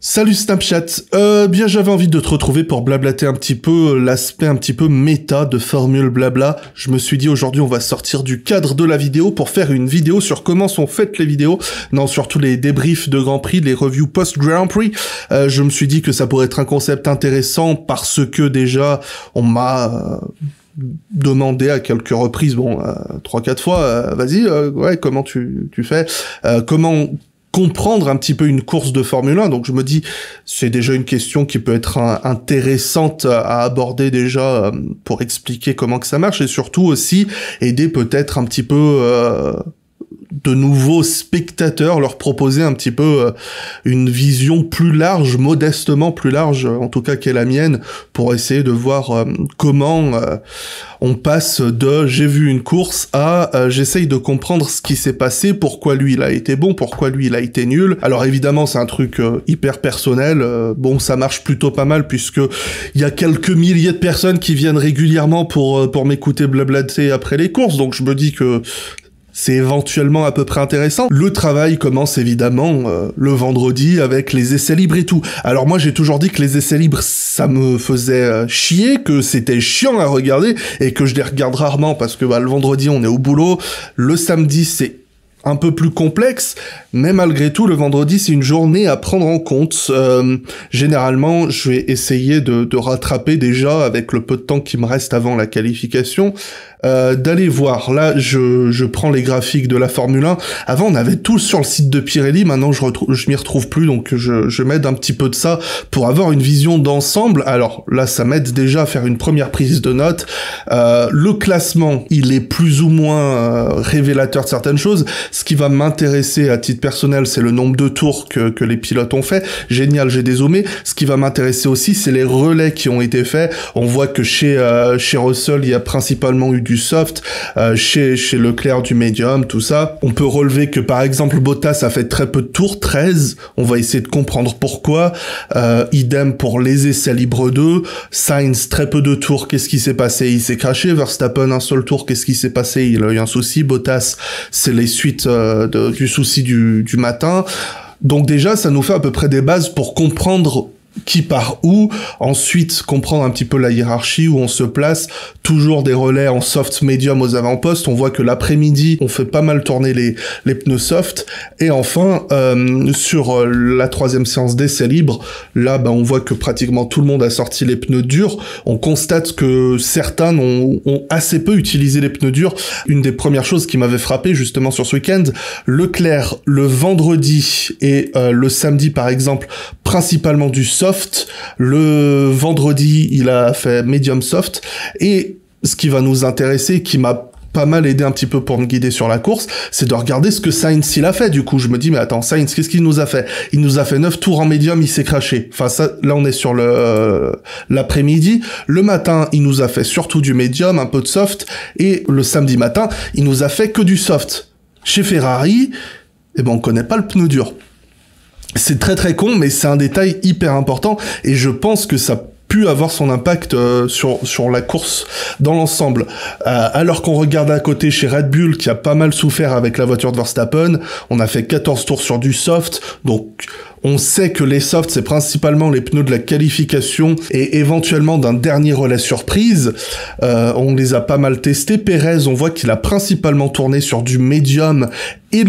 Salut Snapchat, bien j'avais envie de te retrouver pour blablater un petit peu l'aspect un petit peu méta de Formule Blabla. Je me suis dit aujourd'hui on va sortir du cadre de la vidéo pour faire une vidéo sur comment sont faites les vidéos, non surtout les débriefs de Grand Prix, les reviews post-Grand Prix. Je me suis dit que ça pourrait être un concept intéressant parce que déjà on m'a demandé à quelques reprises, bon 3-4 fois, vas-y, ouais comment tu fais, comment comprendre un petit peu une course de Formule 1, donc je me dis c'est déjà une question qui peut être intéressante à aborder déjà pour expliquer comment que ça marche et surtout aussi aider peut-être un petit peu de nouveaux spectateurs, leur proposer un petit peu une vision plus large, modestement plus large, en tout cas qu'est la mienne, pour essayer de voir comment on passe de j'ai vu une course à j'essaye de comprendre ce qui s'est passé, pourquoi lui il a été bon, pourquoi lui il a été nul. Alors évidemment c'est un truc hyper personnel, bon ça marche plutôt pas mal puisque il y a quelques milliers de personnes qui viennent régulièrement pour m'écouter blablater après les courses, donc je me dis que c'est éventuellement à peu près intéressant. Le travail commence évidemment le vendredi avec les essais libres et tout. Alors moi j'ai toujours dit que les essais libres ça me faisait chier, que c'était chiant à regarder et que je les regarde rarement parce que le vendredi on est au boulot, le samedi c'est un peu plus complexe, mais malgré tout, le vendredi, c'est une journée à prendre en compte. Généralement, je vais essayer de rattraper déjà, avec le peu de temps qui me reste avant la qualification, d'aller voir. Là, je prends les graphiques de la Formule 1. Avant, on avait tout sur le site de Pirelli, maintenant je m'y retrouve plus, donc je m'aide un petit peu de ça pour avoir une vision d'ensemble. Alors là, ça m'aide déjà à faire une première prise de notes. Le classement, il est plus ou moins révélateur de certaines choses. Ce qui va m'intéresser à titre personnel, c'est le nombre de tours que les pilotes ont fait. Génial, j'ai dézoomé. Ce qui va m'intéresser aussi, c'est les relais qui ont été faits. On voit que chez Russell, il y a principalement eu du soft, chez Leclerc du medium, tout ça. On peut relever que par exemple Bottas a fait très peu de tours, 13. On va essayer de comprendre pourquoi. Idem pour les essais libres 2. Sainz, très peu de tours. Qu'est-ce qui s'est passé? Il s'est craché. Verstappen, un seul tour. Qu'est-ce qui s'est passé? Il a eu un souci. Bottas, c'est les suites du souci du matin. Donc déjà, ça nous fait à peu près des bases pour comprendre qui part où, ensuite comprendre un petit peu la hiérarchie où on se place, toujours des relais en soft medium aux avant-postes, on voit que l'après-midi on fait pas mal tourner les pneus soft, et enfin sur la troisième séance d'essai libre, là on voit que pratiquement tout le monde a sorti les pneus durs, on constate que certains ont assez peu utilisé les pneus durs. Une des premières choses qui m'avait frappé justement sur ce week-end, Leclerc le vendredi et le samedi par exemple, principalement du soft, le vendredi il a fait medium soft, et ce qui va nous intéresser, qui m'a pas mal aidé un petit peu pour me guider sur la course, c'est de regarder ce que Sainz il a fait. Du coup je me dis mais attends, Sainz qu'est-ce qu'il nous a fait? Il nous a fait 9 tours en médium, il s'est craché. Enfin ça, là on est sur l'après-midi. Le matin il nous a fait surtout du médium, un peu de soft, et le samedi matin il nous a fait que du soft. Chez Ferrari, on connaît pas le pneu dur. C'est très très con, mais c'est un détail hyper important, et je pense que ça pu avoir son impact sur la course dans l'ensemble. Alors qu'on regarde à côté chez Red Bull, qui a pas mal souffert avec la voiture de Verstappen, on a fait 14 tours sur du soft, donc on sait que les softs, c'est principalement les pneus de la qualification et éventuellement d'un dernier relais surprise. On les a pas mal testés. Perez, on voit qu'il a principalement tourné sur du médium, et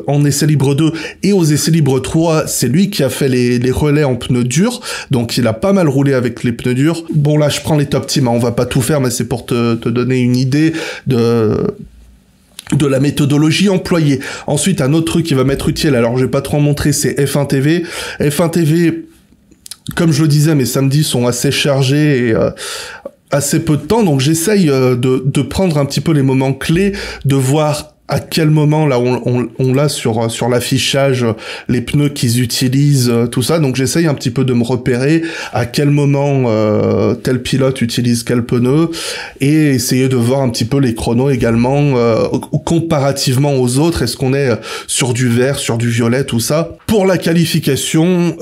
en essai libre 2 et aux essais libre 3, c'est lui qui a fait les relais en pneus durs, donc il a pas mal roulé avec les pneus durs. Bon là, je prends les top teams, on va pas tout faire, mais c'est pour te donner une idée de la méthodologie employée. Ensuite, un autre truc qui va m'être utile, alors je vais pas trop en montrer, c'est F1 TV. F1 TV, comme je le disais, mes samedis sont assez chargés et assez peu de temps, donc j'essaye de prendre un petit peu les moments clés, de voir à quel moment là on l'a sur l'affichage, les pneus qu'ils utilisent, tout ça. Donc j'essaye un petit peu de me repérer à quel moment tel pilote utilise quel pneu, et essayer de voir un petit peu les chronos également comparativement aux autres. Est-ce qu'on est sur du vert, sur du violet, tout ça. Pour la qualification,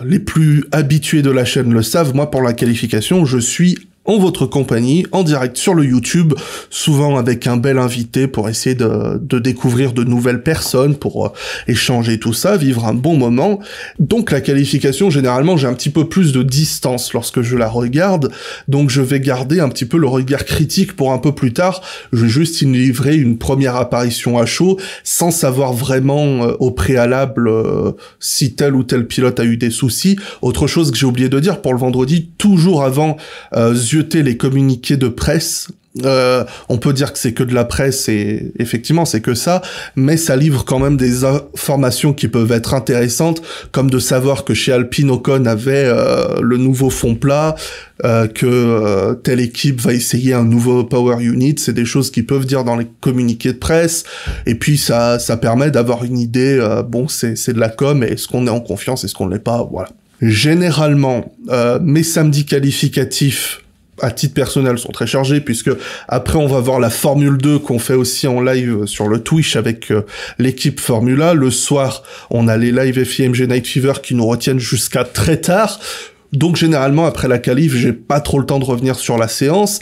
les plus habitués de la chaîne le savent, moi pour la qualification je suis en votre compagnie, en direct sur le YouTube, souvent avec un bel invité pour essayer de découvrir de nouvelles personnes, pour échanger tout ça, vivre un bon moment. Donc la qualification, généralement, j'ai un petit peu plus de distance lorsque je la regarde, donc je vais garder un petit peu le regard critique pour un peu plus tard. Je vais juste y livrer une première apparition à chaud, sans savoir vraiment au préalable si tel ou tel pilote a eu des soucis. Autre chose que j'ai oublié de dire, pour le vendredi, toujours avant zioter les communiqués de presse, on peut dire que c'est que de la presse et effectivement c'est que ça, mais ça livre quand même des informations qui peuvent être intéressantes, comme de savoir que chez Alpine Ocon avait le nouveau fond plat, que telle équipe va essayer un nouveau power unit. C'est des choses qu'ils peuvent dire dans les communiqués de presse, et puis ça permet d'avoir une idée. Bon, c'est de la com, et est-ce qu'on est en confiance, est-ce qu'on l'est pas, voilà. Généralement, mes samedis qualificatifs à titre personnel sont très chargés, puisque après on va voir la Formule 2 qu'on fait aussi en live sur le Twitch avec l'équipe Formula. Le soir, on a les live FIMG Night Fever qui nous retiennent jusqu'à très tard. Donc généralement, après la qualif, j'ai pas trop le temps de revenir sur la séance.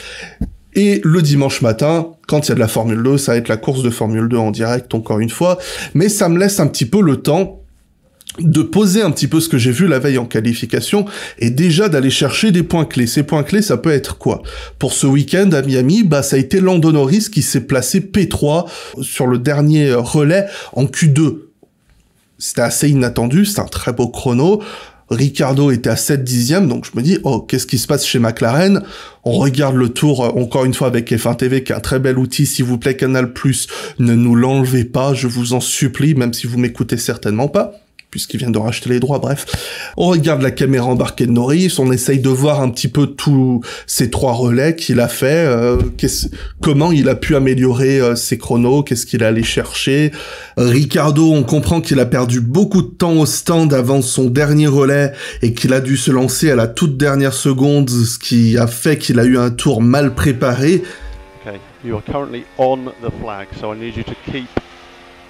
Et le dimanche matin, quand il y a de la Formule 2, ça va être la course de Formule 2 en direct, encore une fois. Mais ça me laisse un petit peu le temps de poser un petit peu ce que j'ai vu la veille en qualification, et déjà d'aller chercher des points clés. Ces points clés, ça peut être quoi? Pour ce week-end à Miami, ça a été Lando Norris qui s'est placé P3 sur le dernier relais en Q2. C'était assez inattendu, c'est un très beau chrono. Ricardo était à 7 dixièmes, donc je me dis, oh, qu'est-ce qui se passe chez McLaren? On regarde le tour, encore une fois, avec F1 TV, qui est un très bel outil. S'il vous plaît, Canal+, ne nous l'enlevez pas, je vous en supplie, même si vous m'écoutez certainement pas, puisqu'il vient de racheter les droits, bref. On regarde la caméra embarquée de Norris, on essaye de voir un petit peu tous ces 3 relais qu'il a fait, comment il a pu améliorer ses chronos, qu'est-ce qu'il est allé chercher. Ricardo, on comprend qu'il a perdu beaucoup de temps au stand avant son dernier relais, et qu'il a dû se lancer à la toute dernière seconde, ce qui a fait qu'il a eu un tour mal préparé. Okay, you are currently on the flag, so I need you to keep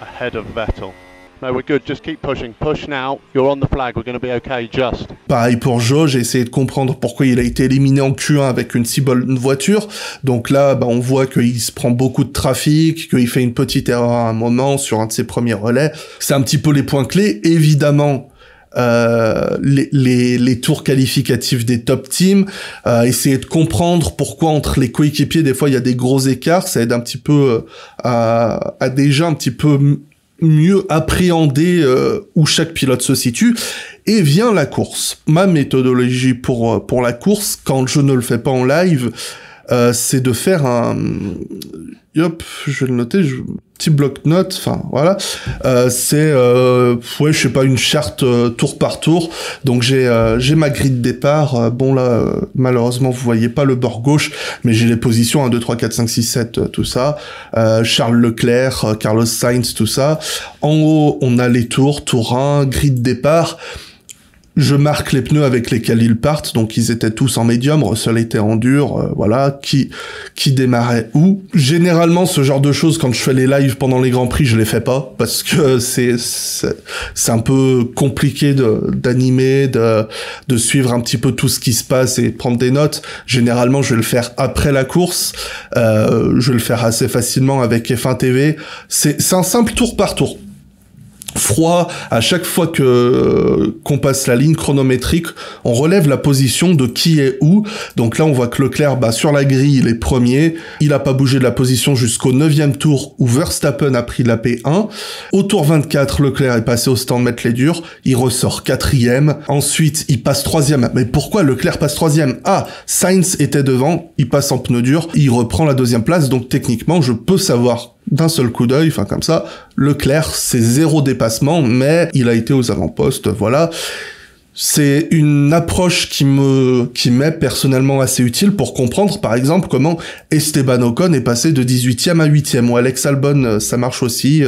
ahead of Vettel. No, we're good. Just keep pushing. Push now. You're on the flag. We're going to be okay. Just. Pareil pour Joe. J'ai essayé de comprendre pourquoi il a été éliminé en Q1 avec une si bonne voiture. Donc là, on voit qu'il se prend beaucoup de trafic, qu'il fait une petite erreur à un moment sur un de ses premiers relais. C'est un petit peu les points clés. Évidemment, les tours qualificatifs des top teams, essayer de comprendre pourquoi entre les coéquipiers, des fois, il y a des gros écarts. Ça aide un petit peu à déjà un petit peu mieux appréhender où chaque pilote se situe, et vient la course. Ma méthodologie pour la course, quand je ne le fais pas en live, c'est de faire un... Hop, je vais le noter, petit bloc-notes, enfin voilà, c'est, ouais, je sais pas, une charte tour par tour. Donc j'ai ma grille de départ, bon là, malheureusement vous voyez pas le bord gauche, mais j'ai les positions 1, 2, 3, 4, 5, 6, 7, tout ça, Charles Leclerc, Carlos Sainz, tout ça. En haut, on a les tours, tour 1, grille de départ. Je marque les pneus avec lesquels ils partent, donc ils étaient tous en médium, Russell était en dur, voilà, qui démarrait où. Généralement, ce genre de choses, quand je fais les lives pendant les Grands Prix, je les fais pas, parce que c'est un peu compliqué d'animer, de suivre un petit peu tout ce qui se passe et prendre des notes. Généralement, je vais le faire après la course, je vais le faire assez facilement avec F1 TV. C'est un simple tour par tour. Froid, à chaque fois qu'on passe la ligne chronométrique, on relève la position de qui est où. Donc là, on voit que Leclerc, sur la grille, il est premier. Il a pas bougé de la position jusqu'au 9e tour où Verstappen a pris la P1. Au tour 24, Leclerc est passé au stand mettre les durs. Il ressort 4e. Ensuite, il passe 3e. Mais pourquoi Leclerc passe 3e? Ah, Sainz était devant. Il passe en pneu dur. Il reprend la 2e place. Donc techniquement, je peux savoir d'un seul coup d'œil, enfin comme ça, Leclerc, c'est 0 dépassement, mais il a été aux avant-postes, voilà. C'est une approche qui m'est personnellement assez utile pour comprendre, par exemple, comment Esteban Ocon est passé de 18e à 8e, ou Alex Albon, ça marche aussi,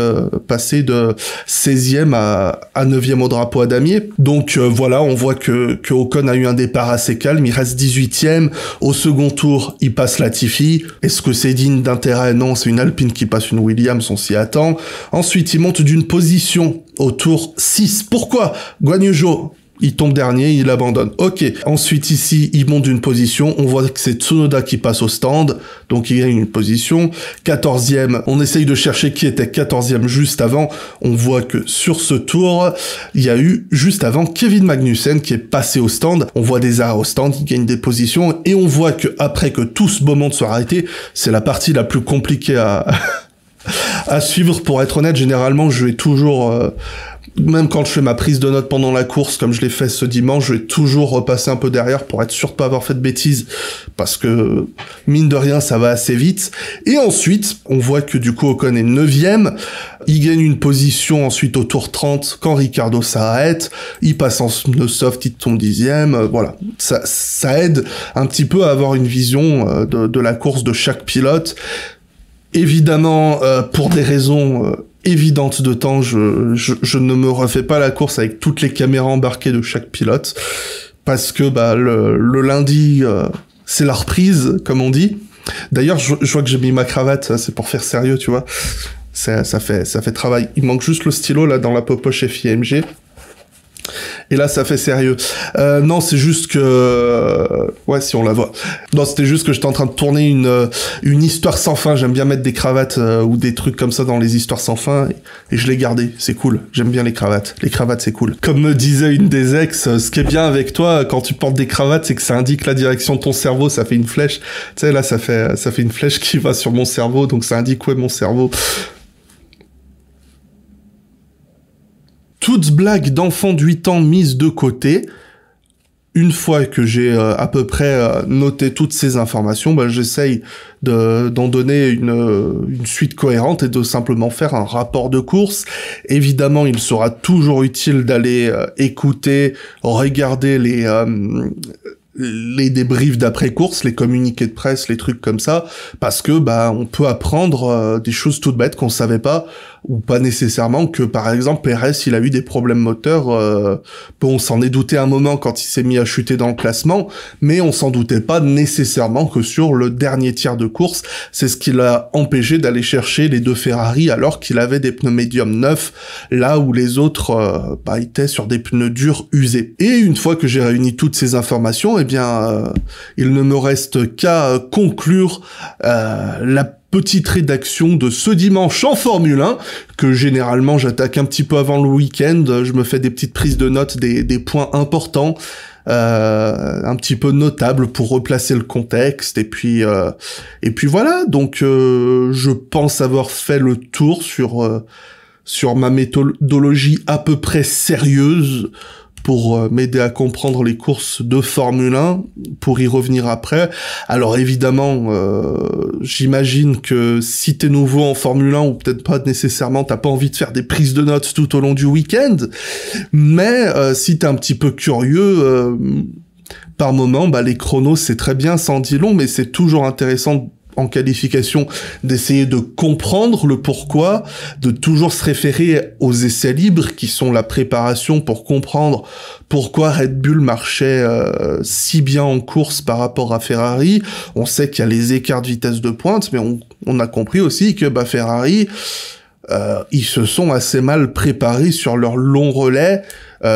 passé de 16e à 9e au drapeau à damier. Donc voilà, on voit que Ocon a eu un départ assez calme, il reste 18e, au second tour, il passe Latifi. Est-ce que c'est digne d'intérêt? Non, c'est une Alpine qui passe une Williams, on s'y attend. Ensuite, il monte d'une position au tour 6. Pourquoi Guanyu Zhou il tombe dernier, il abandonne. Ok. Ensuite, ici, il monte d'une position. On voit que c'est Tsunoda qui passe au stand. Donc, il gagne une position. 14e. On essaye de chercher qui était 14e juste avant. On voit que sur ce tour, il y a eu juste avant Kevin Magnussen qui est passé au stand. On voit des arrêts au stand, il gagne des positions. Et on voit que après que tout ce beau monde soit arrêté, c'est la partie la plus compliquée à suivre. Pour être honnête, généralement, je vais toujours... même quand je fais ma prise de notes pendant la course, comme je l'ai fait ce dimanche, je vais toujours repasser un peu derrière pour être sûr de pas avoir fait de bêtises, parce que, mine de rien, ça va assez vite. Et ensuite, on voit que du coup, Ocon est 9e, il gagne une position ensuite au tour 30, quand Ricciardo s'arrête, il passe en soft, il tombe 10e, voilà. Ça aide un petit peu à avoir une vision de la course de chaque pilote. Évidemment, pour des raisons... évidente de temps, je ne me refais pas la course avec toutes les caméras embarquées de chaque pilote, parce que le lundi, c'est la reprise, comme on dit. D'ailleurs, je vois que j'ai mis ma cravate, c'est pour faire sérieux, tu vois. Ça fait travail. Il manque juste le stylo, là, dans la poche FIMG. Et là, ça fait sérieux. Non, c'est juste que... ouais, si on la voit. Non, c'était juste que j'étais en train de tourner une histoire sans fin. J'aime bien mettre des cravates ou des trucs comme ça dans les histoires sans fin. Et je l'ai gardé. C'est cool. J'aime bien les cravates. Les cravates, c'est cool. Comme me disait une des ex, ce qui est bien avec toi, quand tu portes des cravates, c'est que ça indique la direction de ton cerveau. Ça fait une flèche. Tu sais, là, ça fait une flèche qui va sur mon cerveau. Donc, ça indique où est mon cerveau. Toutes blagues d'enfants de 8 ans mises de côté, une fois que j'ai à peu près noté toutes ces informations, j'essaye d'en donner une suite cohérente et de simplement faire un rapport de course. Évidemment, il sera toujours utile d'aller écouter, regarder les débriefs d'après-course, les communiqués de presse, les trucs comme ça, parce que on peut apprendre des choses toutes bêtes qu'on savait pas, ou pas nécessairement, que par exemple Pérez, il a eu des problèmes moteurs, on s'en est douté un moment quand il s'est mis à chuter dans le classement, mais on s'en doutait pas nécessairement que sur le dernier tiers de course, c'est ce qui l'a empêché d'aller chercher les deux Ferrari alors qu'il avait des pneus médiums neufs, là où les autres étaient sur des pneus durs usés. Et une fois que j'ai réuni toutes ces informations, il ne me reste qu'à conclure la petite rédaction de ce dimanche en Formule 1, que généralement j'attaque un petit peu avant le week-end. Je me fais des petites prises de notes, des points importants, un petit peu notables pour replacer le contexte, et puis voilà. Donc je pense avoir fait le tour sur ma méthodologie à peu près sérieuse pour m'aider à comprendre les courses de Formule 1, pour y revenir après. Alors évidemment, j'imagine que si t'es nouveau en Formule 1, ou peut-être pas nécessairement, t'as pas envie de faire des prises de notes tout au long du week-end, mais si t'es un petit peu curieux, par moment, les chronos c'est très bien, ça en dit long, mais c'est toujours intéressant en qualification d'essayer de comprendre le pourquoi, de toujours se référer aux essais libres qui sont la préparation pour comprendre pourquoi Red Bull marchait si bien en course par rapport à Ferrari. On sait qu'il y a les écarts de vitesse de pointe, mais on a compris aussi que Ferrari, ils se sont assez mal préparés sur leur long relais,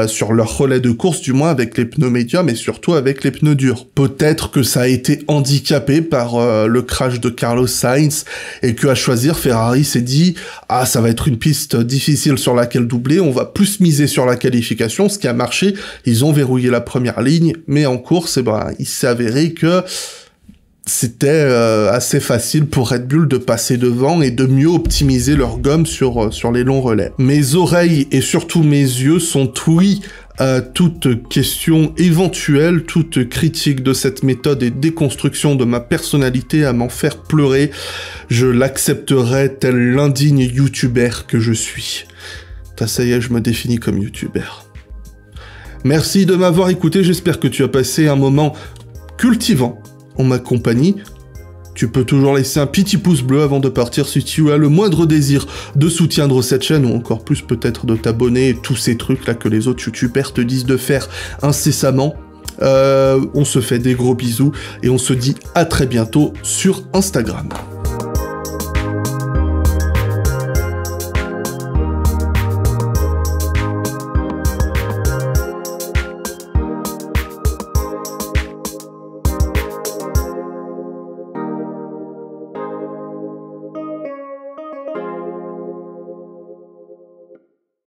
sur leur relais de course du moins, avec les pneus médiums et surtout avec les pneus durs. Peut-être que ça a été handicapé par le crash de Carlos Sainz, et qu'à choisir, Ferrari s'est dit « Ah, ça va être une piste difficile sur laquelle doubler, on va plus miser sur la qualification », ce qui a marché. Ils ont verrouillé la première ligne, mais en course, il s'est avéré que c'était assez facile pour Red Bull de passer devant et de mieux optimiser leur gomme sur les longs relais. Mes oreilles et surtout mes yeux sont ouïs à toute question éventuelle, toute critique de cette méthode et déconstruction de ma personnalité à m'en faire pleurer. Je l'accepterai tel l'indigne youtubeur que je suis. Ça y est, je me définis comme youtubeur. Merci de m'avoir écouté, j'espère que tu as passé un moment cultivant en ma compagnie. Tu peux toujours laisser un petit pouce bleu avant de partir si tu as le moindre désir de soutiendre cette chaîne, ou encore plus peut-être de t'abonner, tous ces trucs là que les autres youtubeurs te disent de faire incessamment. On se fait des gros bisous et on se dit à très bientôt sur Instagram.